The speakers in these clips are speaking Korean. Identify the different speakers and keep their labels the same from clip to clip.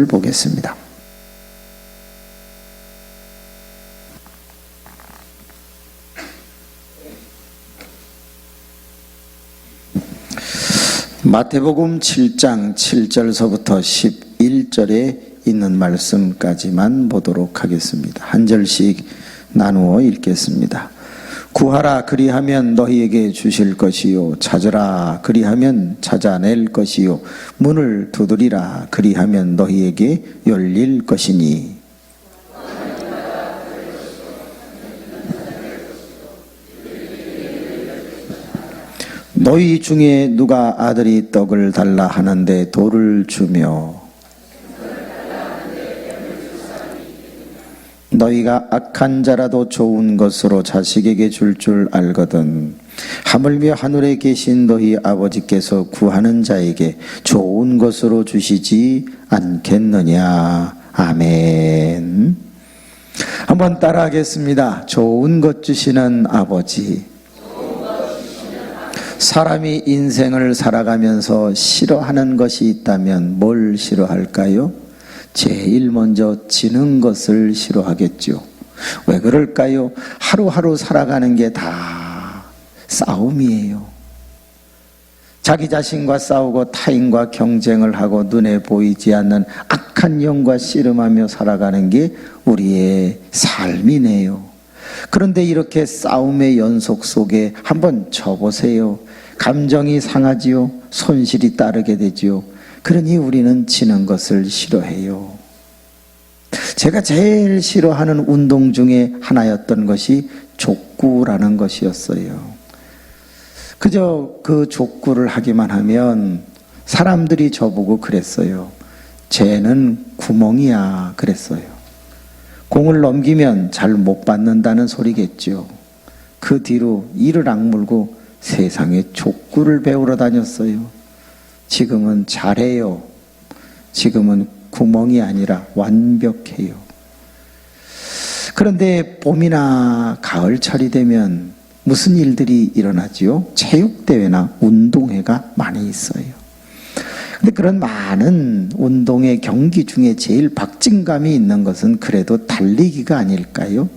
Speaker 1: 보겠습니다. 마태복음 7장 7절서부터 11절에 있는 말씀까지만 보도록 하겠습니다. 한 절씩 나누어 읽겠습니다. 구하라 그리하면 너희에게 주실 것이요, 찾으라 그리하면 찾아낼 것이요, 문을 두드리라 그리하면 너희에게 열릴 것이니. 너희 중에 누가 아들이 떡을 달라 하는데 돌을 주며, 너희가 악한 자라도 좋은 것으로 자식에게 줄 줄 알거든 하물며 하늘에 계신 너희 아버지께서 구하는 자에게 좋은 것으로 주시지 않겠느냐. 아멘. 한번 따라하겠습니다. 좋은 것 주시는 아버지. 사람이 인생을 살아가면서 싫어하는 것이 있다면 뭘 싫어할까요? 제일 먼저 지는 것을 싫어하겠죠. 왜 그럴까요? 하루하루 살아가는 게 다 싸움이에요. 자기 자신과 싸우고 타인과 경쟁을 하고 눈에 보이지 않는 악한 영과 씨름하며 살아가는 게 우리의 삶이네요. 그런데 이렇게 싸움의 연속 속에 한번 쳐보세요. 감정이 상하지요. 손실이 따르게 되지요. 그러니 우리는 지는 것을 싫어해요. 제가 제일 싫어하는 운동 중에 하나였던 것이 족구라는 것이었어요. 그저 그 족구를 하기만 하면 사람들이 저보고 그랬어요. 쟤는 구멍이야 그랬어요. 공을 넘기면 잘 못 받는다는 소리겠죠. 그 뒤로 이를 악물고 세상에 족구를 배우러 다녔어요. 지금은 잘해요. 지금은 구멍이 아니라 완벽해요. 그런데 봄이나 가을철이 되면 무슨 일들이 일어나지요? 체육대회나 운동회가 많이 있어요. 근데 그런 많은 운동의 경기 중에 제일 박진감이 있는 것은 그래도 달리기가 아닐까요?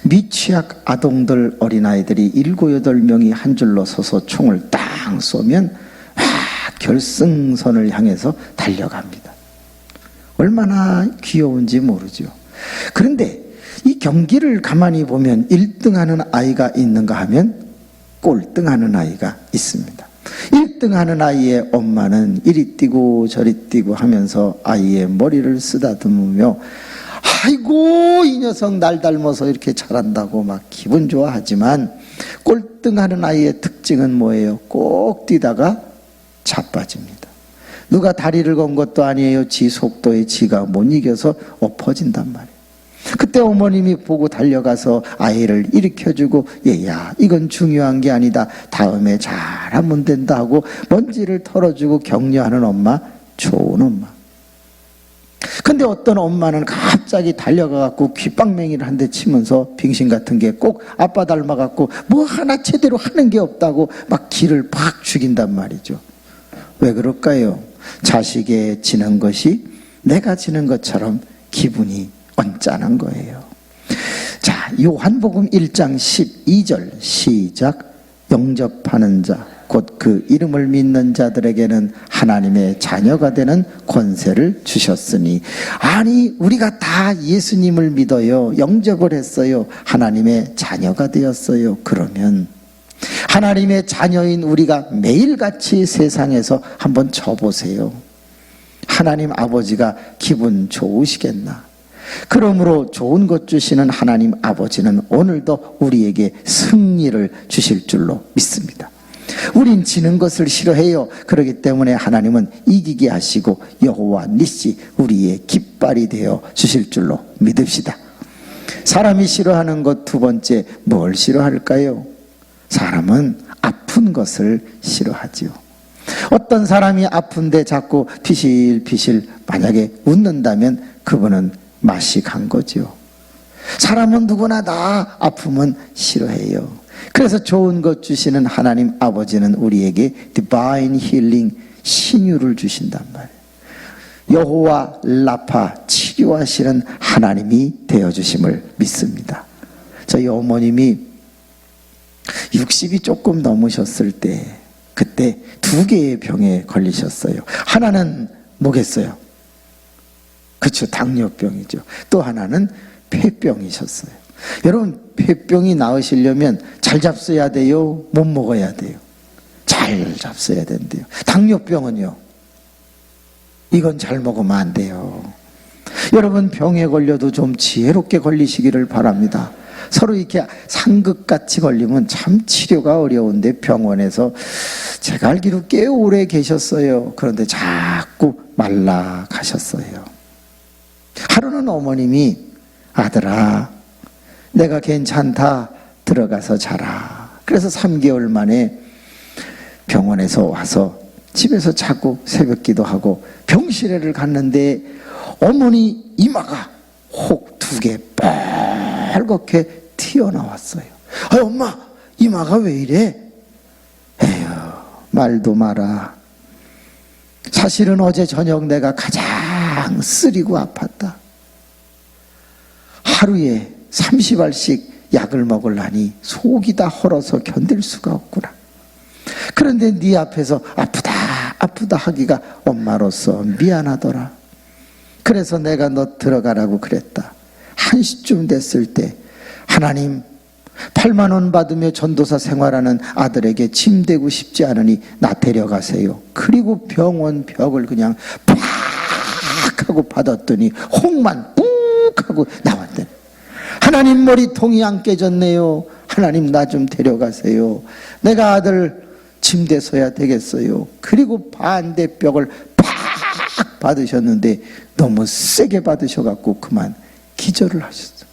Speaker 1: 미취학 아동들, 어린아이들이 7, 8명이 한 줄로 서서 총을 땅 쏘면 결승선을 향해서 달려갑니다. 얼마나 귀여운지 모르죠. 그런데 이 경기를 가만히 보면 1등하는 아이가 있는가 하면 꼴등하는 아이가 있습니다. 1등하는 아이의 엄마는 이리 뛰고 저리 뛰고 하면서 아이의 머리를 쓰다듬으며 아이고 이 녀석 날 닮아서 이렇게 잘한다고 막 기분 좋아하지만, 꼴등하는 아이의 특징은 뭐예요? 꼭 뛰다가 자빠집니다. 누가 다리를 건 것도 아니에요. 지 속도에 지가 못 이겨서 엎어진단 말이에요. 그때 어머님이 보고 달려가서 아이를 일으켜주고, 얘야 이건 중요한 게 아니다, 다음에 잘하면 된다 하고 먼지를 털어주고 격려하는 엄마, 좋은 엄마. 근데 어떤 엄마는 갑자기 달려가갖고 귓방맹이를 한 대 치면서 빙신 같은 게 꼭 아빠 닮아갖고 뭐 하나 제대로 하는 게 없다고 막 기를 팍 죽인단 말이죠. 왜 그럴까요? 자식의 지는 것이 내가 지는 것처럼 기분이 언짢은 거예요. 자, 요한복음 1장 12절 시작. 영접하는 자, 곧 그 이름을 믿는 자들에게는 하나님의 자녀가 되는 권세를 주셨으니. 아니 우리가 다 예수님을 믿어요. 영접을 했어요. 하나님의 자녀가 되었어요. 그러면 하나님의 자녀인 우리가 매일같이 세상에서 한번 쳐보세요. 하나님 아버지가 기분 좋으시겠나? 그러므로 좋은 것 주시는 하나님 아버지는 오늘도 우리에게 승리를 주실 줄로 믿습니다. 우린 지는 것을 싫어해요. 그렇기 때문에 하나님은 이기게 하시고 여호와 니시 우리의 깃발이 되어 주실 줄로 믿읍시다. 사람이 싫어하는 것 두 번째, 뭘 싫어할까요? 사람은 아픈 것을 싫어하지요. 어떤 사람이 아픈데 자꾸 피실피실 만약에 웃는다면 그분은 맛이 간 거죠. 사람은 누구나 다 아픔은 싫어해요. 그래서 좋은 것 주시는 하나님 아버지는 우리에게 divine healing, 신유를 주신단 말이에요. 여호와 라파 치료하시는 하나님이 되어주심을 믿습니다. 저희 어머님이 60이 조금 넘으셨을 때 그때 2개의 병에 걸리셨어요. 하나는 뭐겠어요? 그렇죠, 당뇨병이죠. 또 하나는 폐병이셨어요. 여러분, 폐병이 나으시려면 잘 잡숴야 돼요? 못 먹어야 돼요? 잘 잡숴야 된대요. 당뇨병은요? 이건 잘 먹으면 안 돼요. 여러분, 병에 걸려도 좀 지혜롭게 걸리시기를 바랍니다. 서로 이렇게 상극같이 걸리면 참 치료가 어려운데 병원에서 제가 알기로 꽤 오래 계셨어요. 그런데 자꾸 말라가셨어요. 하루는 어머님이 아들아, 내가 괜찮다, 들어가서 자라. 그래서 3개월 만에 병원에서 와서 집에서 자고 새벽기도 하고 병실에를 갔는데 어머니 이마가 혹 2개 빨갛게 튀어나왔어요. 아, 엄마, 이마가 왜 이래? 에휴, 말도 마라. 사실은 어제 저녁 내가 가장 쓰리고 아팠다. 하루에 30알씩 약을 먹으려니 속이 다 헐어서 견딜 수가 없구나. 그런데 네 앞에서 아프다 아프다 하기가 엄마로서 미안하더라. 그래서 내가 너 들어가라고 그랬다. 1시쯤 됐을 때 하나님, 8만 원 받으며 전도사 생활하는 아들에게 짐 되고 싶지 않으니 나 데려가세요. 그리고 병원 벽을 그냥 팍 하고 받았더니 혹만 꾹 하고 나왔대. 하나님, 머리통이 안 깨졌네요. 하나님, 나 좀 데려가세요. 내가 아들 짐 돼서야 되겠어요. 그리고 반대벽을 팍 받으셨는데 너무 세게 받으셔갖고 그만 기절을 하셨어요.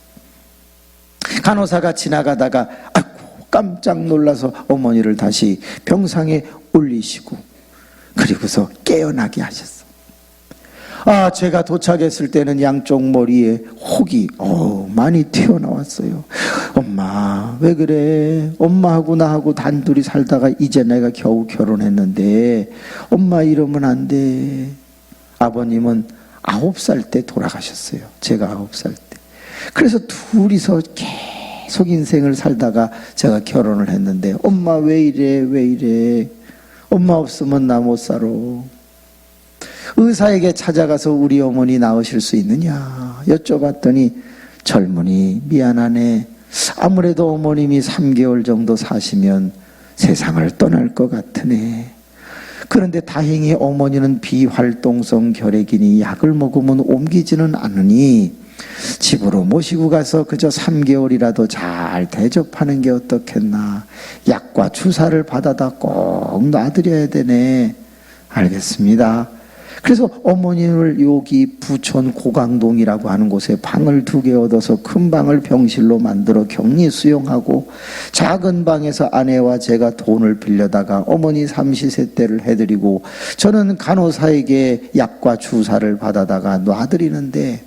Speaker 1: 간호사가 지나가다가 아이고 깜짝 놀라서 어머니를 다시 병상에 올리시고 그리고서 깨어나게 하셨어요. 아, 제가 도착했을 때는 양쪽 머리에 혹이 많이 튀어나왔어요. 엄마, 왜 그래? 엄마하고 나하고 단둘이 살다가 이제 내가 겨우 결혼했는데 엄마 이러면 안 돼. 아버님은 9살 때 돌아가셨어요. 제가 9살 때. 그래서 둘이서 계속 인생을 살다가 제가 결혼을 했는데 엄마 왜 이래, 왜 이래? 엄마 없으면 나 못 살아. 의사에게 찾아가서 우리 어머니 나으실 수 있느냐 여쭤봤더니 젊은이 미안하네. 아무래도 어머님이 3개월 정도 사시면 세상을 떠날 것 같으네. 그런데 다행히 어머니는 비활동성 결핵이니 약을 먹으면 옮기지는 않으니 집으로 모시고 가서 그저 3개월이라도 잘 대접하는 게 어떻겠나. 약과 주사를 받아다 꼭 놔드려야 되네. 알겠습니다. 그래서 어머니를 여기 부천 고강동이라고 하는 곳에 방을 2개 얻어서 큰 방을 병실로 만들어 격리 수용하고 작은 방에서 아내와 제가 돈을 빌려다가 어머니 삼시세때를 해드리고 저는 간호사에게 약과 주사를 받아다가 놔드리는데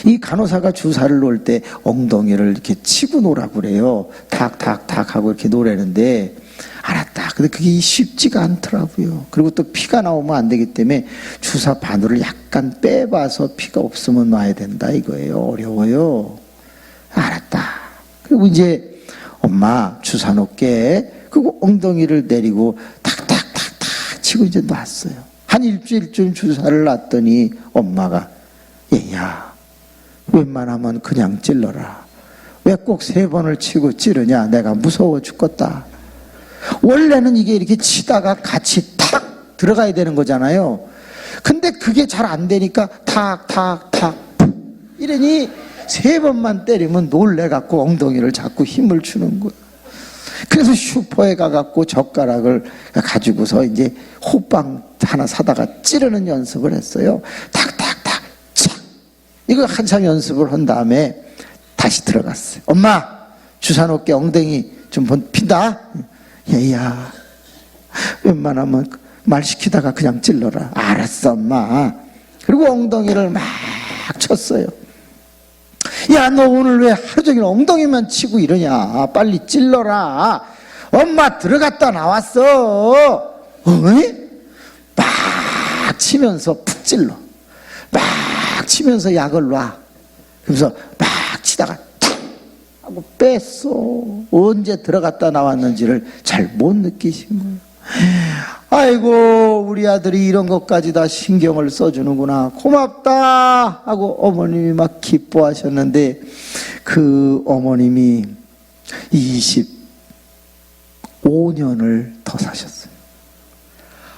Speaker 1: 이 간호사가 주사를 놓을 때 엉덩이를 이렇게 치고 놓으라고 그래요. 탁탁탁 하고 이렇게 놓으라는데 알았다. 근데 그게 쉽지가 않더라고요. 그리고 또 피가 나오면 안 되기 때문에 주사 바늘을 약간 빼봐서 피가 없으면 놔야 된다 이거예요. 어려워요. 알았다. 그리고 이제 엄마 주사 놓게. 그리고 엉덩이를 내리고 탁탁탁탁 치고 이제 놨어요. 한 일주일쯤 주사를 놨더니 엄마가 얘야 웬만하면 그냥 찔러라. 왜 꼭 3번을 치고 찌르냐. 내가 무서워 죽겠다. 원래는 이게 이렇게 치다가 같이 탁 들어가야 되는 거잖아요. 근데 그게 잘 안 되니까 탁탁탁 이러니 3번만 때리면 놀래갖고 엉덩이를 자꾸 힘을 주는 거야. 그래서 슈퍼에 가갖고 젓가락을 가지고서 이제 호빵 하나 사다가 찌르는 연습을 했어요. 탁탁탁 착 이거 한참 연습을 한 다음에 다시 들어갔어요. 엄마 주사 놓게 엉덩이 좀 핀다. 얘야 웬만하면 말 시키다가 그냥 찔러라. 알았어 엄마. 그리고 엉덩이를 막 쳤어요. 야 너 오늘 왜 하루 종일 엉덩이만 치고 이러냐. 빨리 찔러라. 엄마 들어갔다 나왔어. 어이? 막 치면서 푹 찔러. 막 치면서 약을 놔. 그래서 막 치다가 툭 하고 뺐어. 언제 들어갔다 나왔는지를 잘 못 느끼신 거예요. 아이고, 우리 아들이 이런 것까지 다 신경을 써주는구나, 고맙다 하고 어머님이 막 기뻐하셨는데, 그 어머님이 25년을 더 사셨어요.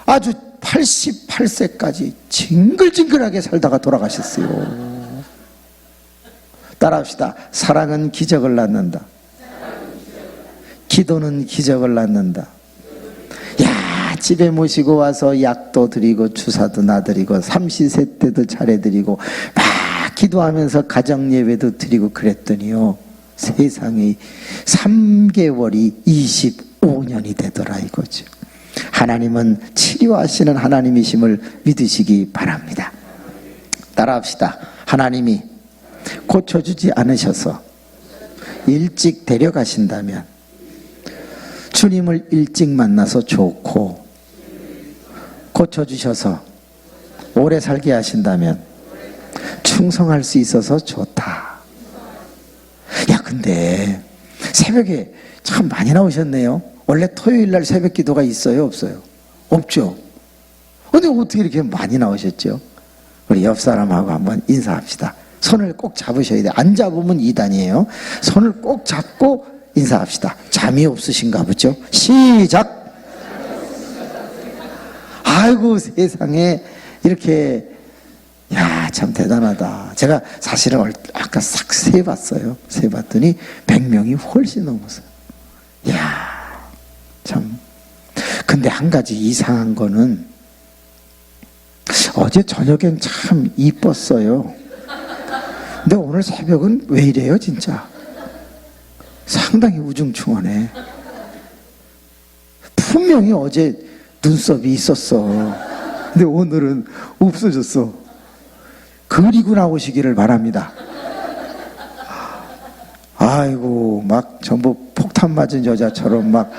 Speaker 1: 아주 88세까지 징글징글하게 살다가 돌아가셨어요. 따라합시다. 사랑은 기적을 낳는다. 기도는 기적을 낳는다. 야, 집에 모시고 와서 약도 드리고 주사도 놔드리고 삼시세 때도 차려드리고 막 기도하면서 가정예배도 드리고 그랬더니요, 세상에 3개월이 25년이 되더라 이거죠. 하나님은 치료하시는 하나님이심을 믿으시기 바랍니다. 따라합시다. 하나님이 고쳐주지 않으셔서 일찍 데려가신다면 주님을 일찍 만나서 좋고, 고쳐주셔서 오래 살게 하신다면 충성할 수 있어서 좋다. 야, 근데 새벽에 참 많이 나오셨네요. 원래 토요일날 새벽 기도가 있어요, 없어요? 없죠. 근데 어떻게 이렇게 많이 나오셨죠? 우리 옆 사람하고 한번 인사합시다. 손을 꼭 잡으셔야 돼요. 안 잡으면 이단이에요. 손을 꼭 잡고 인사합시다. 잠이 없으신가 보죠? 시작! 아이고, 세상에 이렇게, 야, 참 대단하다. 제가 사실은 아까 싹 세봤어요. 세봤더니 100명이 훨씬 넘었어요. 야, 참. 근데 한 가지 이상한 거는, 어제 저녁엔 참 이뻤어요. 근데 오늘 새벽은 왜 이래요, 진짜? 상당히 우중충하네. 분명히 어제 눈썹이 있었어. 근데 오늘은 없어졌어. 그리고 나오시기를 바랍니다. 아이고, 막 전부 폭탄 맞은 여자처럼 막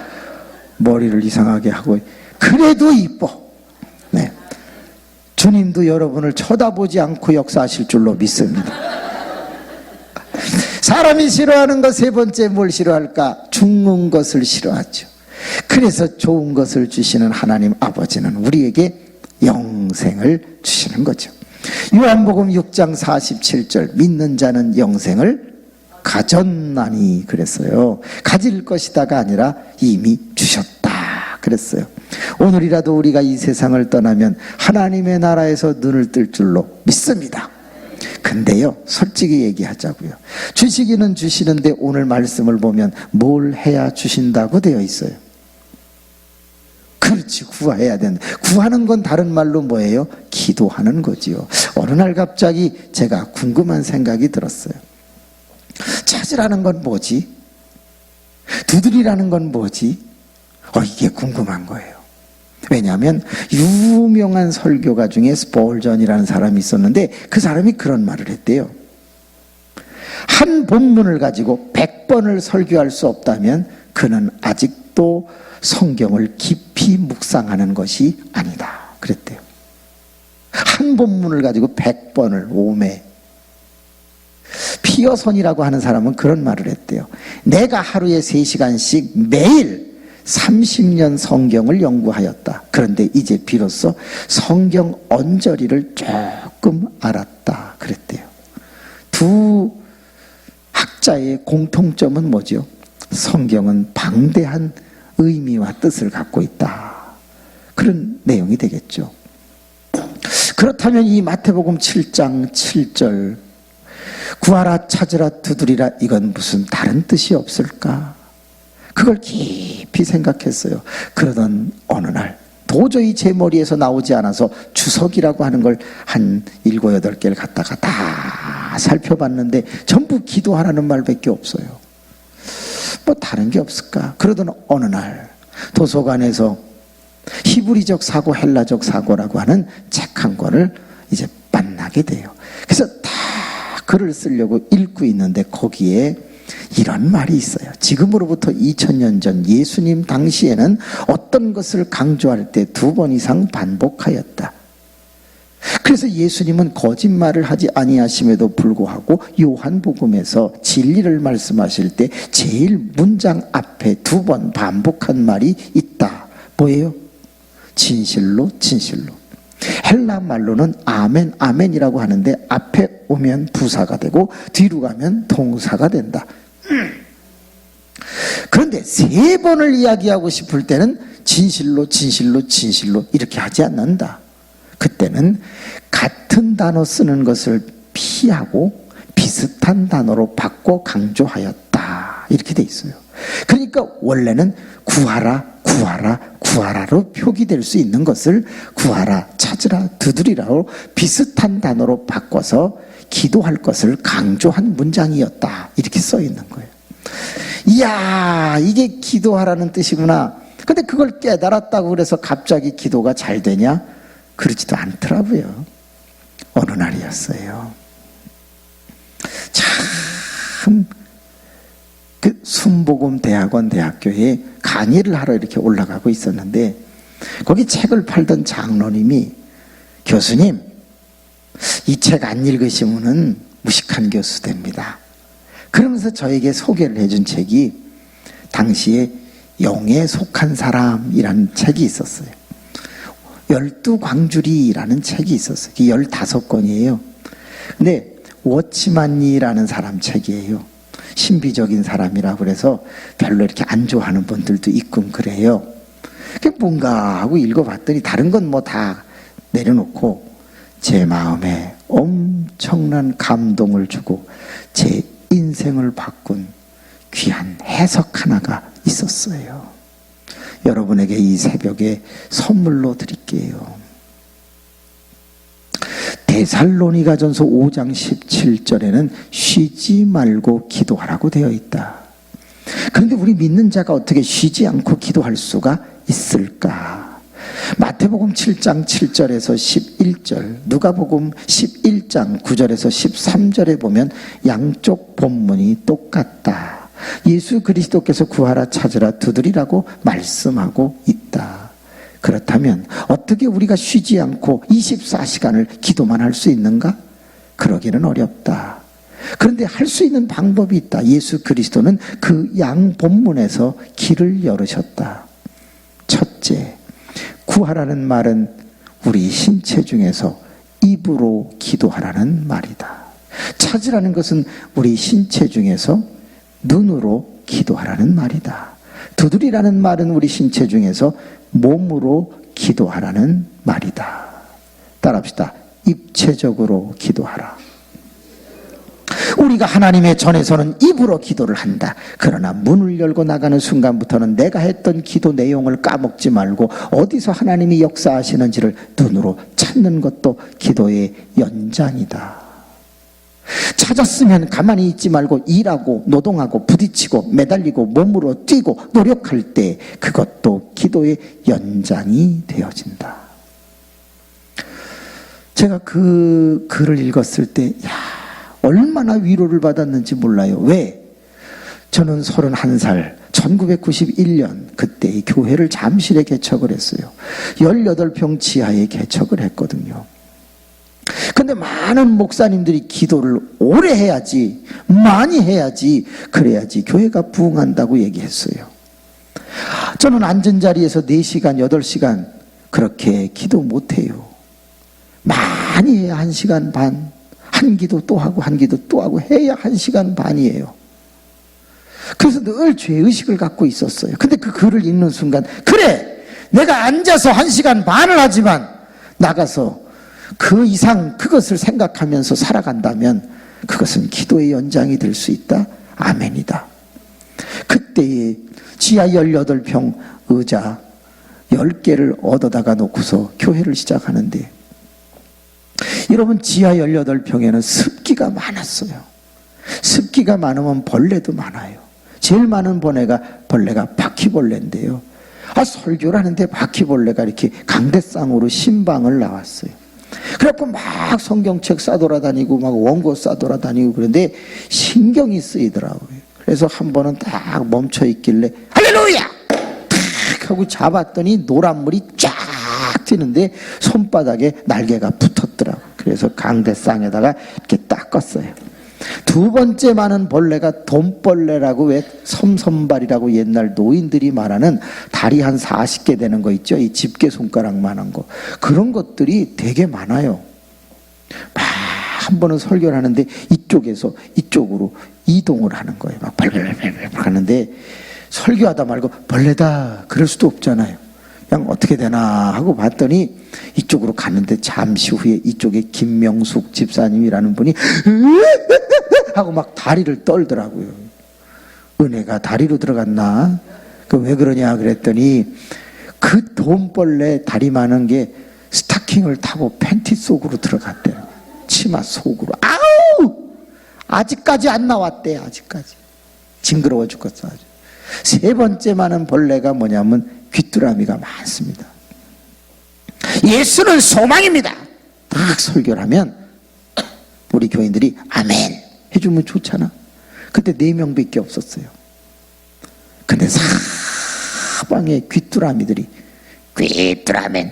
Speaker 1: 머리를 이상하게 하고, 그래도 이뻐. 네. 주님도 여러분을 쳐다보지 않고 역사하실 줄로 믿습니다. 사람이 싫어하는 것 세 번째 뭘 싫어할까? 죽는 것을 싫어하죠. 그래서 좋은 것을 주시는 하나님 아버지는 우리에게 영생을 주시는 거죠. 요한복음 6장 47절, 믿는 자는 영생을 가졌나니 그랬어요. 가질 것이다가 아니라 이미 주셨다 그랬어요. 오늘이라도 우리가 이 세상을 떠나면 하나님의 나라에서 눈을 뜰 줄로 믿습니다. 근데요, 솔직히 얘기하자고요. 주시기는 주시는데 오늘 말씀을 보면 뭘 해야 주신다고 되어 있어요? 그렇지, 구해야 된다. 구하는 건 다른 말로 뭐예요? 기도하는 거지요. 어느 날 갑자기 제가 궁금한 생각이 들었어요. 찾으라는 건 뭐지? 두드리라는 건 뭐지? 이게 궁금한 거예요. 왜냐하면 유명한 설교가 중에 스폴전이라는 사람이 있었는데, 그 사람이 그런 말을 했대요. 한 본문을 가지고 100번을 설교할 수 없다면 그는 아직도 성경을 깊이 묵상하는 것이 아니다 그랬대요. 한 본문을 가지고 100번을 오매. 피어선이라고 하는 사람은 그런 말을 했대요. 내가 하루에 3시간씩 매일 30년 성경을 연구하였다. 그런데 이제 비로소 성경 언저리를 조금 알았다 그랬대요. 두 학자의 공통점은 뭐죠? 성경은 방대한 의미와 뜻을 갖고 있다. 그런 내용이 되겠죠. 그렇다면 이 마태복음 7장 7절, 구하라, 찾으라, 두드리라, 이건 무슨 다른 뜻이 없을까? 그걸 깊이 생각했어요. 그러던 어느 날 도저히 제 머리에서 나오지 않아서 주석이라고 하는 걸 한 7, 8개를 갖다가 다 살펴봤는데 전부 기도하라는 말밖에 없어요. 뭐 다른 게 없을까? 그러던 어느 날 도서관에서 히브리적 사고, 헬라적 사고라고 하는 책 한 권을 이제 만나게 돼요. 그래서 다 글을 쓰려고 읽고 있는데 거기에 이런 말이 있어요. 지금으로부터 2000년 전 예수님 당시에는 어떤 것을 강조할 때 2번 이상 반복하였다. 그래서 예수님은 거짓말을 하지 아니하심에도 불구하고 요한복음에서 진리를 말씀하실 때 제일 문장 앞에 2번 반복한 말이 있다. 뭐예요? 진실로 진실로. 헬라 말로는 아멘 아멘이라고 하는데 앞에 오면 부사가 되고 뒤로 가면 동사가 된다. 그런데 3번을 이야기하고 싶을 때는 진실로 진실로 진실로 이렇게 하지 않는다. 그때는 같은 단어 쓰는 것을 피하고 비슷한 단어로 바꿔 강조하였다. 이렇게 돼 있어요. 그러니까 원래는 구하라 구하라 구하라로 표기될 수 있는 것을 구하라 찾으라 두드리라로 비슷한 단어로 바꿔서 기도할 것을 강조한 문장이었다. 이렇게 써 있는 거예요. 이야, 이게 기도하라는 뜻이구나. 근데 그걸 깨달았다고 그래서 갑자기 기도가 잘 되냐? 그러지도 않더라고요. 어느 날이었어요. 참, 그 순복음대학원 대학교에 강의를 하러 이렇게 올라가고 있었는데, 거기 책을 팔던 장로님이, 교수님, 이 책 안 읽으시면은 무식한 교수 됩니다. 그러면서 저에게 소개를 해준 책이 당시에 영에 속한 사람이라는 책이 있었어요. 12광주리라는 책이 있었어요. 15권이에요. 근데 워치만이라는 사람 책이에요. 신비적인 사람이라고 그래서 별로 이렇게 안 좋아하는 분들도 있고 그래요. 그게 뭔가 하고 읽어봤더니 다른 건 뭐 다 내려놓고 제 마음에 엄청난 감동을 주고 제 인생을 바꾼 귀한 해석 하나가 있었어요. 여러분에게 이 새벽에 선물로 드릴게요. 데살로니가전서 5장 17절에는 쉬지 말고 기도하라고 되어 있다. 그런데 우리 믿는 자가 어떻게 쉬지 않고 기도할 수가 있을까? 마태복음 7장 7절에서 11절, 누가복음 11장 9절에서 13절에 보면 양쪽 본문이 똑같다. 예수 그리스도께서 구하라 찾으라 두드리라고 말씀하고 있다. 그렇다면 어떻게 우리가 쉬지 않고 24시간을 기도만 할 수 있는가? 그러기는 어렵다. 그런데 할 수 있는 방법이 있다. 예수 그리스도는 그 양 본문에서 길을 열으셨다. 첫째, 구하라는 말은 우리 신체 중에서 입으로 기도하라는 말이다. 찾으라는 것은 우리 신체 중에서 눈으로 기도하라는 말이다. 두드리라는 말은 우리 신체 중에서 몸으로 기도하라는 말이다. 따라합시다. 입체적으로 기도하라. 우리가 하나님의 전에서는 입으로 기도를 한다. 그러나 문을 열고 나가는 순간부터는 내가 했던 기도 내용을 까먹지 말고 어디서 하나님이 역사하시는지를 눈으로 찾는 것도 기도의 연장이다. 찾았으면 가만히 있지 말고 일하고 노동하고 부딪히고 매달리고 몸으로 뛰고 노력할 때 그것도 기도의 연장이 되어진다. 제가 그 글을 읽었을 때 얼마나 위로를 받았는지 몰라요. 왜? 저는 31살 1991년 그때 이 교회를 잠실에 개척을 했어요. 18평 지하에 개척을 했거든요. 근데 많은 목사님들이 기도를 오래 해야지, 많이 해야지, 그래야지 교회가 부흥한다고 얘기했어요. 저는 앉은 자리에서 4시간, 8시간 그렇게 기도 못해요. 많이 해야 1시간 반, 한 기도 또 하고 한 기도 또 하고 해야 1시간 반이에요. 그래서 늘 죄의식을 갖고 있었어요. 근데 그 글을 읽는 순간, 그래! 내가 앉아서 1시간 반을 하지만 나가서 그 이상 그것을 생각하면서 살아간다면 그것은 기도의 연장이 될 수 있다. 아멘이다. 그때에 지하 18평 의자 10개를 얻어다가 놓고서 교회를 시작하는데, 여러분 지하 18평에는 습기가 많았어요. 습기가 많으면 벌레도 많아요. 제일 많은 벌레가 바퀴벌레인데요. 설교를 하는데 바퀴벌레가 이렇게 강대상으로 신방을 나왔어요. 그래갖고 막 성경책 싸돌아다니고 막 원고 싸돌아다니고 그런데 신경이 쓰이더라고요. 그래서 한 번은 딱 멈춰 있길래 할렐루야! 탁 하고 잡았더니 노란물이 쫙 뛰는데 손바닥에 날개가 붙었더라고. 그래서 강대상에다가 이렇게 닦았어요. 두 번째 많은 벌레가 돈벌레라고, 왜 섬섬발이라고 옛날 노인들이 말하는 다리 한 40개 되는 거 있죠? 이 집게 손가락만한 거. 그런 것들이 되게 많아요. 한 번은 설교를 하는데 이쪽에서 이쪽으로 이동을 하는 거예요. 막 벌벌벌벌 하는데 설교하다 말고 벌레다 그럴 수도 없잖아요. 그냥 어떻게 되나 하고 봤더니 이쪽으로 갔는데 잠시 후에 이쪽에 김명숙 집사님이라는 분이 하고 막 다리를 떨더라고요. 은혜가 다리로 들어갔나? 왜 그러냐 그랬더니 그 돈벌레 다리 많은 게 스타킹을 타고 팬티 속으로 들어갔대요. 치마 속으로. 아우! 아직까지 안 나왔대. 아직까지. 징그러워 죽겠어 아주. 세 번째 많은 벌레가 뭐냐면 귀뚜라미가 많습니다. 예수는 소망입니다. 딱 설교를 하면 우리 교인들이 아멘 해주면 좋잖아. 그때 4명밖에 없었어요. 근데 사방에 귀뚜라미들이 귀뚜라멘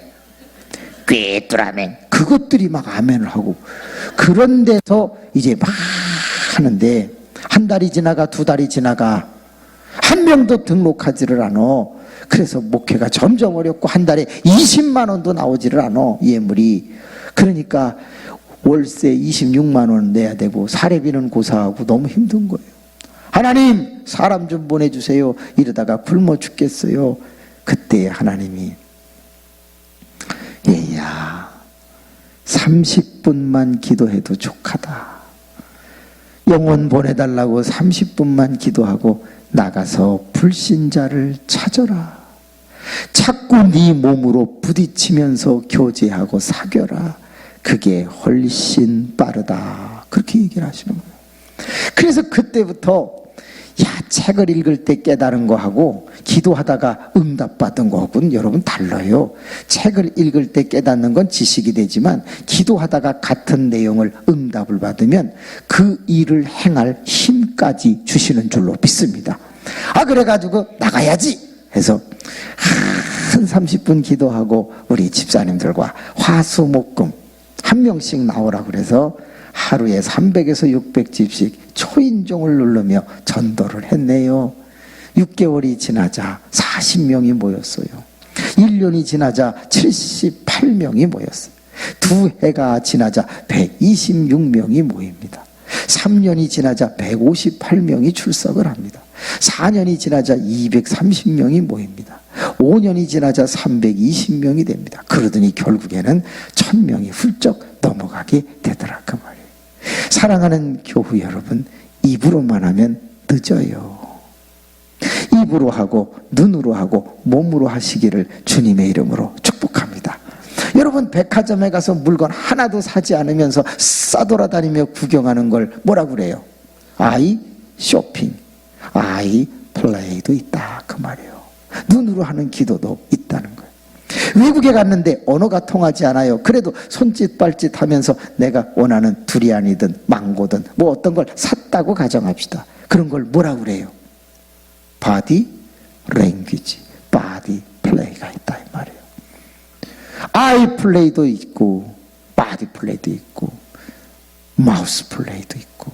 Speaker 1: 귀뚜라멘 그것들이 막 아멘을 하고, 그런 데서 이제 막 하는데 한 달이 지나가 두 달이 지나가 한 명도 등록하지를 않아. 그래서 목회가 점점 어렵고 한 달에 20만 원도 나오지를 않아, 예물이. 그러니까 월세 26만 원 내야 되고 사례비는 고사하고 너무 힘든 거예요. 하나님 사람 좀 보내주세요. 이러다가 굶어 죽겠어요. 그때 하나님이 얘야 30분만 기도해도 족하다. 영혼 보내달라고 30분만 기도하고 나가서 불신자를 찾아라. 자꾸 네 몸으로 부딪히면서 교제하고 사귀어라. 그게 훨씬 빠르다. 그렇게 얘기를 하시는 거예요. 그래서 그때부터 책을 읽을 때 깨달은 거하고 기도하다가 응답받은 거하고는 여러분 달라요. 책을 읽을 때 깨닫는 건 지식이 되지만 기도하다가 같은 내용을 응답을 받으면 그 일을 행할 힘까지 주시는 줄로 믿습니다. 그래가지고 나가야지 해서 한 30분 기도하고 우리 집사님들과 화수목금 한 명씩 나오라 그래서 하루에 300에서 600집씩 초인종을 누르며 전도를 했네요. 6개월이 지나자 40명이 모였어요. 1년이 지나자 78명이 모였어요. 2해가 지나자 126명이 모입니다. 3년이 지나자 158명이 출석을 합니다. 4년이 지나자 230명이 모입니다. 5년이 지나자 320명이 됩니다. 그러더니 결국에는 1000명이 훌쩍 넘어가게 되더라 그 말이에요. 사랑하는 교우 여러분, 입으로만 하면 늦어요. 입으로 하고 눈으로 하고 몸으로 하시기를 주님의 이름으로 축복합니다. 여러분, 백화점에 가서 물건 하나도 사지 않으면서 싸돌아다니며 구경하는 걸 뭐라고 그래요? 아이 쇼핑, 아이 플레이도 있다 그 말이에요. 눈으로 하는 기도도 있다는 거예요. 외국에 갔는데 언어가 통하지 않아요. 그래도 손짓 발짓 하면서 내가 원하는 두리안이든 망고든 뭐 어떤 걸 샀다고 가정합시다. 그런 걸 뭐라고 그래요? 바디 랭귀지, 바디 플레이가 있다 이 말이에요. 아이 플레이도 있고 바디 플레이도 있고 마우스 플레이도 있고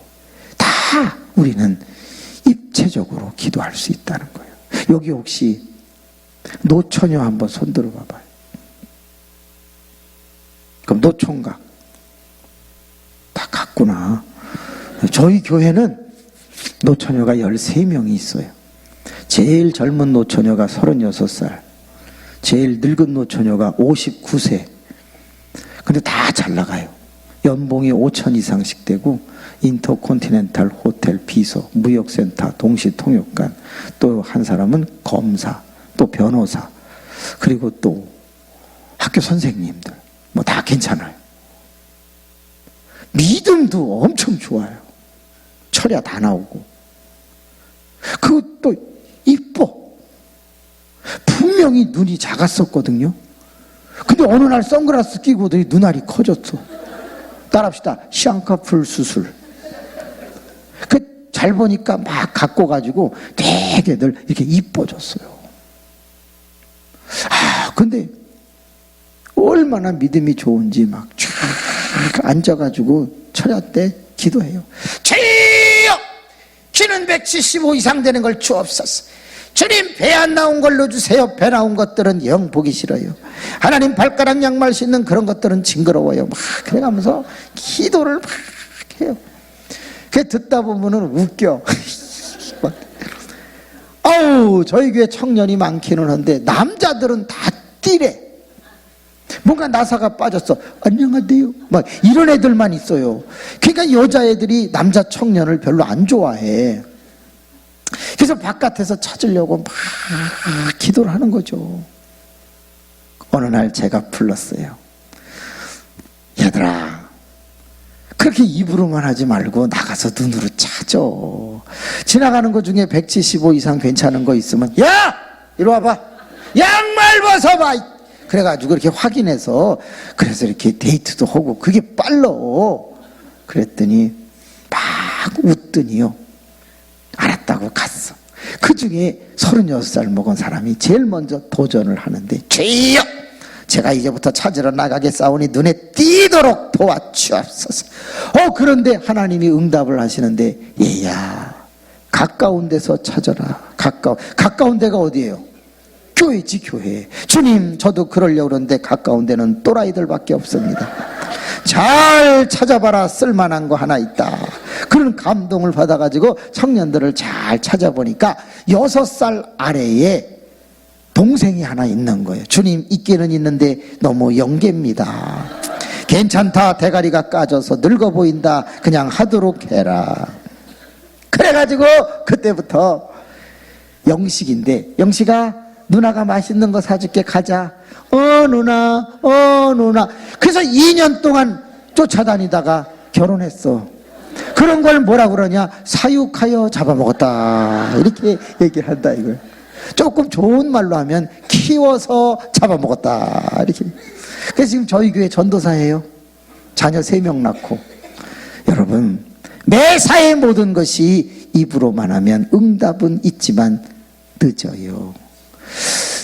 Speaker 1: 다 우리는 입체적으로 기도할 수 있다는 거예요. 여기 혹시 노처녀 한번 손들어 봐봐요. 그럼 노총각 다 갔구나. 저희 교회는 노처녀가 13명이 있어요. 제일 젊은 노처녀가 36살, 제일 늙은 노처녀가 59세. 근데 다 잘 나가요. 연봉이 5천 이상씩 되고 인터콘티넨탈 호텔 비서, 무역센터, 동시통역관, 또 한 사람은 검사, 또 변호사, 그리고 또 학교 선생님들 뭐 다 괜찮아요. 믿음도 엄청 좋아요. 철야 다 나오고. 그것도 이뻐. 분명히 눈이 작았었거든요. 근데 어느 날 선글라스 끼고 눈알이 커졌어. 따라합시다. 쌍꺼풀 수술. 잘 보니까 막 갖고 가지고 되게들 이렇게 이뻐졌어요. 근데 얼마나 믿음이 좋은지 막 쫙 앉아가지고 철야 때 기도해요. 주여! 키는 175 이상 되는 걸 주옵소서. 주님, 배 안 나온 걸로 주세요. 배 나온 것들은 영 보기 싫어요. 하나님, 발가락 양말 신는 그런 것들은 징그러워요. 막 그래가면서 기도를 막 해요. 그 듣다 보면은 웃겨. 아우, 저희 교회 청년이 많기는 한데 남자들은 다 띠래. 뭔가 나사가 빠졌어. 안녕하세요. 막 이런 애들만 있어요. 그러니까 여자애들이 남자 청년을 별로 안 좋아해. 그래서 바깥에서 찾으려고 막 기도를 하는 거죠. 어느 날 제가 불렀어요. 얘들아, 그렇게 입으로만 하지 말고 나가서 눈으로 찾아. 지나가는 거 중에 175 이상 괜찮은 거 있으면, 야! 이리 와봐. 양말 벗어봐. 그래가지고 이렇게 확인해서, 그래서 이렇게 데이트도 하고, 그게 빨러. 그랬더니 막 웃더니요, 알았다고 갔어. 그 중에 36살 먹은 사람이 제일 먼저 도전을 하는데, 주여! 제가 이제부터 찾으러 나가겠사오니 눈에 띄도록 도와주옵소서. 그런데 하나님이 응답을 하시는데, 얘야, 가까운 데서 찾아라. 가까운 데가 어디예요? 교회지, 교회. 주님, 저도 그러려고 그러는데 가까운 데는 또라이들밖에 없습니다. 잘 찾아봐라. 쓸만한 거 하나 있다. 그런 감동을 받아가지고 청년들을 잘 찾아보니까 6살 아래에 동생이 하나 있는 거예요. 주님, 있기는 있는데 너무 영계입니다. 괜찮다. 대가리가 까져서 늙어 보인다. 그냥 하도록 해라. 그래가지고 그때부터 영식인데, 영식아, 누나가 맛있는 거 사줄게. 가자. 누나. 그래서 2년 동안 쫓아다니다가 결혼했어. 그런 걸 뭐라 그러냐? 사육하여 잡아먹었다. 이렇게 얘기를 한다 이거예요. 조금 좋은 말로 하면 키워서 잡아먹었다. 이렇게. 그래서 지금 저희 교회 전도사예요. 자녀 3명 낳고. 여러분, 매사의 모든 것이 입으로만 하면 응답은 있지만 늦어요.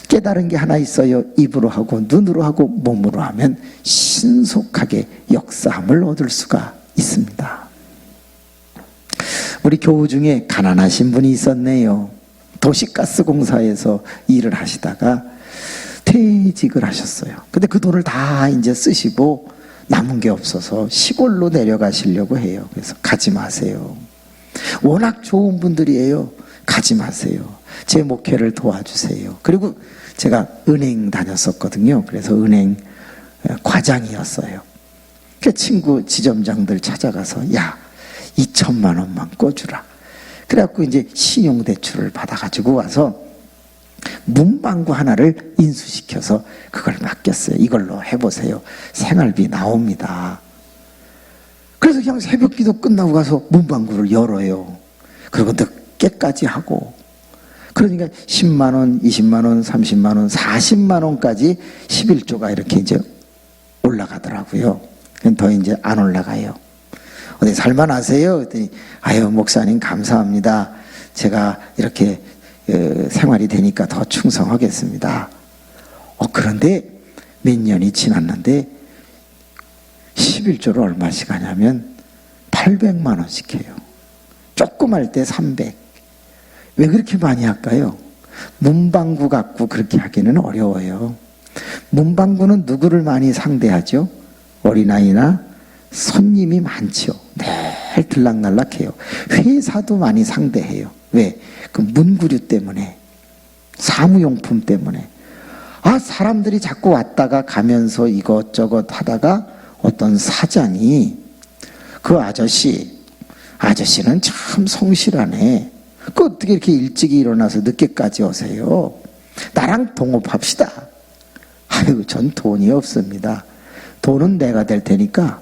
Speaker 1: 깨달은 게 하나 있어요. 입으로 하고 눈으로 하고 몸으로 하면 신속하게 역사함을 얻을 수가 있습니다. 우리 교우 중에 가난하신 분이 있었네요. 도시가스 공사에서 일을 하시다가 퇴직을 하셨어요. 근데 그 돈을 다 이제 쓰시고 남은 게 없어서 시골로 내려가시려고 해요. 그래서 가지 마세요. 워낙 좋은 분들이에요. 가지 마세요. 제 목회를 도와주세요. 그리고 제가 은행 다녔었거든요. 그래서 은행 과장이었어요. 그 친구 지점장들 찾아가서, 야, 2천만 원만 꿔주라. 그래갖고 이제 신용대출을 받아가지고 와서 문방구 하나를 인수시켜서 그걸 맡겼어요. 이걸로 해보세요. 생활비 나옵니다. 그래서 그냥 새벽기도 끝나고 가서 문방구를 열어요. 그리고 늦게까지 하고. 그러니까 10만 원, 20만 원, 30만 원, 40만 원까지 11조가 이렇게 이제 올라가더라고요. 더 이제 안 올라가요. 어디 살만하세요? 그랬더니, 아유, 목사님 감사합니다. 제가 이렇게 생활이 되니까 더 충성하겠습니다. 그런데 몇 년이 지났는데 11조를 얼마씩 하냐면 800만 원씩 해요. 조금 할 때 300. 왜 그렇게 많이 할까요? 문방구 갖고 그렇게 하기는 어려워요. 문방구는 누구를 많이 상대하죠? 어린아이나 손님이 많죠. 매일 들락날락해요. 회사도 많이 상대해요. 왜? 그 문구류 때문에, 사무용품 때문에. 사람들이 자꾸 왔다가 가면서 이것저것 하다가 어떤 사장이, 그 아저씨는 참 성실하네. 그 어떻게 이렇게 일찍 일어나서 늦게까지 오세요? 나랑 동업합시다. 아유, 전 돈이 없습니다. 돈은 내가 될 테니까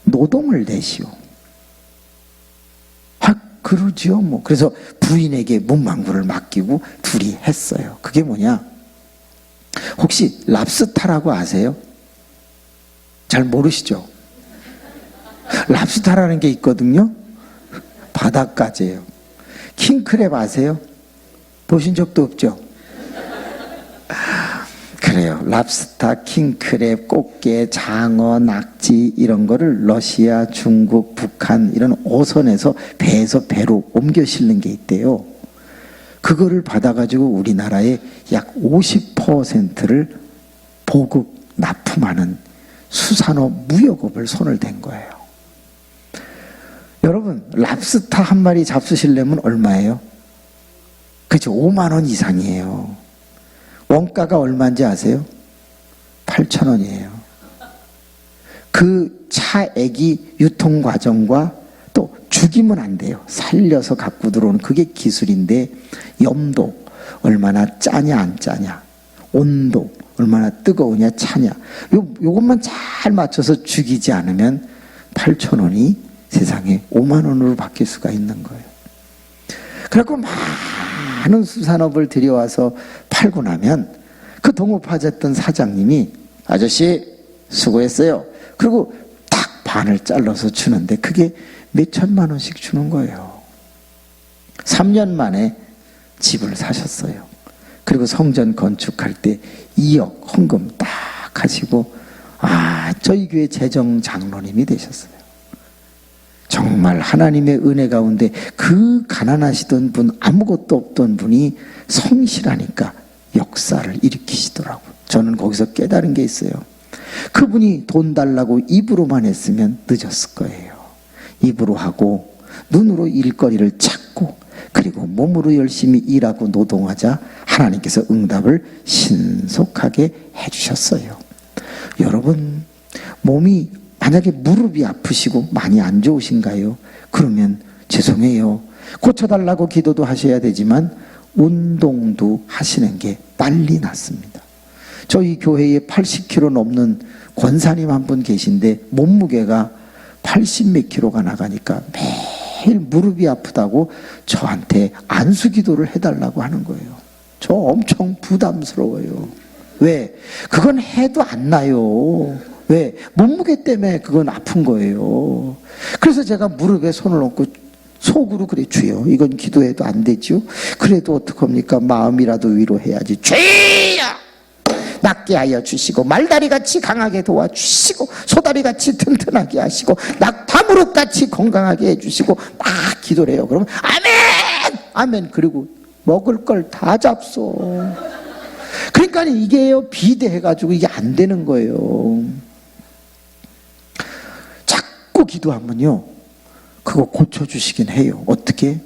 Speaker 1: 노동을 내시오. 그러지요, 뭐. 그래서 부인에게 문방구를 맡기고 둘이 했어요. 그게 뭐냐? 혹시 랍스타라고 아세요? 잘 모르시죠? 랍스타라는 게 있거든요. 바닷가재예요. 킹크랩 아세요? 보신 적도 없죠? 그래요. 랍스타, 킹크랩, 꽃게, 장어, 낙지 이런 거를 러시아, 중국, 북한 이런 오선에서 배에서 배로 옮겨 실는 게 있대요. 그거를 받아가지고 우리나라의 약 50%를 보급 납품하는 수산업 무역업을 손을 댄 거예요. 여러분, 랍스타 한 마리 잡수시려면 얼마예요? 그죠? 5만 원 이상이에요. 원가가 얼마인지 아세요? 8,000원이에요. 그 차액이 유통 과정과 또 죽이면 안 돼요. 살려서 갖고 들어오는 그게 기술인데, 염도 얼마나 짜냐 안 짜냐, 온도 얼마나 뜨거우냐 차냐, 요것만 잘 맞춰서 죽이지 않으면 8,000원이 세상에 5만 원으로 바뀔 수가 있는 거예요. 그래갖고 많은 수산업을 들여와서 팔고 나면 그 동업하셨던 사장님이 아저씨 수고했어요. 그리고 딱 반을 잘라서 주는데 그게 몇 천만 원씩 주는 거예요. 3년 만에 집을 사셨어요. 그리고 성전 건축할 때 2억 헌금 딱 하시고 저희 교회 재정 장로님이 되셨어요. 정말 하나님의 은혜 가운데 그 가난하시던 분, 아무것도 없던 분이 성실하니까 역사를 일으키시더라고요. 저는 거기서 깨달은 게 있어요. 그분이 돈 달라고 입으로만 했으면 늦었을 거예요. 입으로 하고 눈으로 일거리를 찾고 그리고 몸으로 열심히 일하고 노동하자 하나님께서 응답을 신속하게 해주셨어요. 여러분, 몸이 만약에 무릎이 아프시고 많이 안 좋으신가요? 그러면 죄송해요. 고쳐달라고 기도도 하셔야 되지만 운동도 하시는 게 난리 났습니다. 저희 교회에 80kg 넘는 권사님 한 분 계신데 몸무게가 80몇 킬로가 나가니까 매일 무릎이 아프다고 저한테 안수기도를 해달라고 하는 거예요. 저 엄청 부담스러워요. 왜? 그건 해도 안 나요. 왜? 몸무게 때문에 그건 아픈 거예요. 그래서 제가 무릎에 손을 얹고 속으로 그래, 주여 이건 기도해도 안 되죠. 그래도 어떡합니까? 마음이라도 위로해야지. 주여 낫게 하여 주시고 말다리같이 강하게 도와주시고 소다리같이 튼튼하게 하시고 낙타무릎같이 건강하게 해주시고 막 기도를 해요. 그러면 아멘! 아멘. 그리고 먹을 걸 다 잡숴. 그러니까 이게요, 비대해가지고 이게 안 되는 거예요. 자꾸 기도하면요 그거 고쳐주시긴 해요. 어떻게?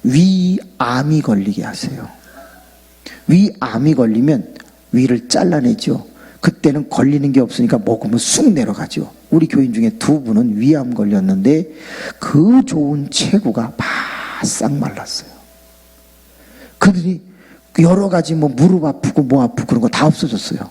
Speaker 1: 위암이 걸리게 하세요. 위암이 걸리면 위를 잘라내죠. 그때는 걸리는 게 없으니까 먹으면 쑥 내려가죠. 우리 교인 중에 2분은 위암 걸렸는데 그 좋은 체구가 바싹 말랐어요. 그들이 여러 가지 무릎 아프고 뭐 아프고 그런 거 다 없어졌어요.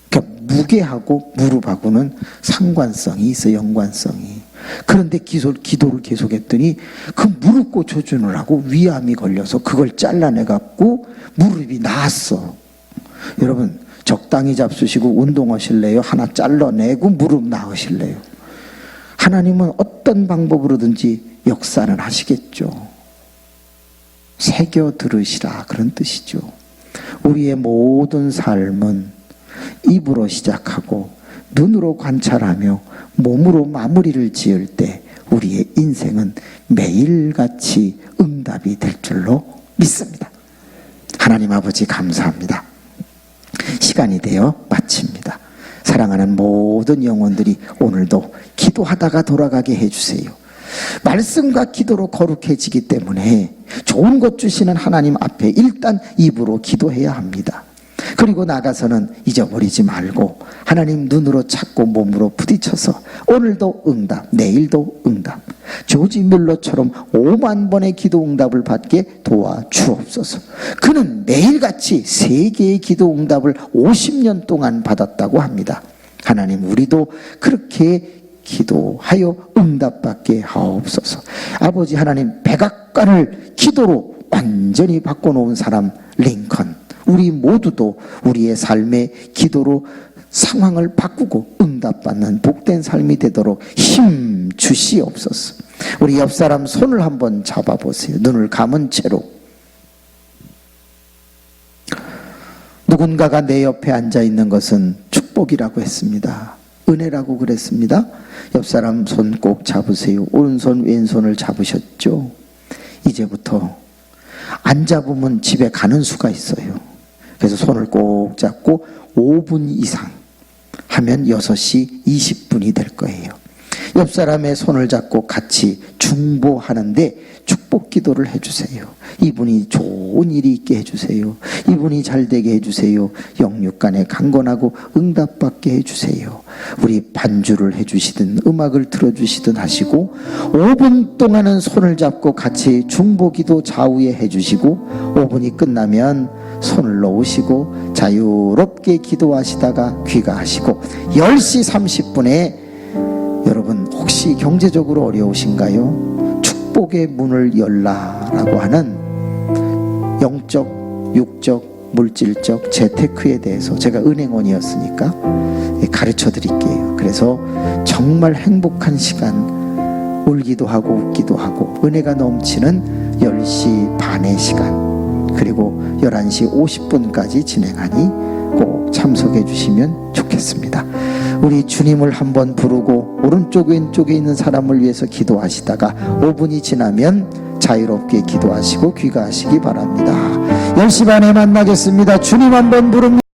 Speaker 1: 그러니까 무게하고 무릎하고는 상관성이 있어요. 연관성이. 그런데 기도를 계속했더니 그 무릎 고쳐주느라고 위암이 걸려서 그걸 잘라내갖고 무릎이 나았어. 여러분, 적당히 잡수시고 운동하실래요? 하나 잘라내고 무릎 나으실래요? 하나님은 어떤 방법으로든지 역사는 하시겠죠. 새겨 들으시라, 그런 뜻이죠. 우리의 모든 삶은 입으로 시작하고 눈으로 관찰하며 몸으로 마무리를 지을 때 우리의 인생은 매일같이 응답이 될 줄로 믿습니다. 하나님 아버지 감사합니다. 시간이 되어 마칩니다. 사랑하는 모든 영혼들이 오늘도 기도하다가 돌아가게 해주세요. 말씀과 기도로 거룩해지기 때문에 좋은 것 주시는 하나님 앞에 일단 입으로 기도해야 합니다. 그리고 나가서는 잊어버리지 말고 하나님 눈으로 찾고 몸으로 부딪혀서 오늘도 응답, 내일도 응답, 조지 뮬러처럼 5만 번의 기도 응답을 받게 도와주옵소서. 그는 매일같이 3개의 기도 응답을 50년 동안 받았다고 합니다. 하나님, 우리도 그렇게 기도하여 응답받게 하옵소서. 아버지 하나님, 백악관을 기도로 완전히 바꿔놓은 사람 링컨, 우리 모두도 우리의 삶의 기도로 상황을 바꾸고 응답받는 복된 삶이 되도록 힘 주시옵소서. 우리 옆 사람 손을 한번 잡아보세요. 눈을 감은 채로. 누군가가 내 옆에 앉아 있는 것은 축복이라고 했습니다. 은혜라고 그랬습니다. 옆 사람 손 꼭 잡으세요. 오른손 왼손을 잡으셨죠? 이제부터 안 잡으면 집에 가는 수가 있어요. 그래서 손을 꼭 잡고 5분 이상 하면 6시 20분이 될 거예요. 옆 사람의 손을 잡고 같이 중보하는데 축복 기도를 해주세요. 이분이 좋은 일이 있게 해주세요. 이분이 잘 되게 해주세요. 영육간에 강건하고 응답받게 해주세요. 우리 반주를 해주시든 음악을 틀어주시든 하시고 5분 동안은 손을 잡고 같이 중보기도 좌우에 해주시고 5분이 끝나면 손을 놓으시고 자유롭게 기도하시다가 귀가하시고 10시 30분에 여러분 혹시 경제적으로 어려우신가요? 축복의 문을 열라라고 하는 영적, 육적, 물질적 재테크에 대해서 제가 은행원이었으니까 가르쳐 드릴게요. 그래서 정말 행복한 시간, 울기도 하고 웃기도 하고 은혜가 넘치는 10시 반의 시간, 그리고 11시 50분까지 진행하니 꼭 참석해 주시면 좋겠습니다. 우리 주님을 한번 부르고 오른쪽 왼쪽에 있는 사람을 위해서 기도하시다가 5분이 지나면 자유롭게 기도하시고 귀가하시기 바랍니다. 10시 반에 만나겠습니다. 주님 한번 부릅니다.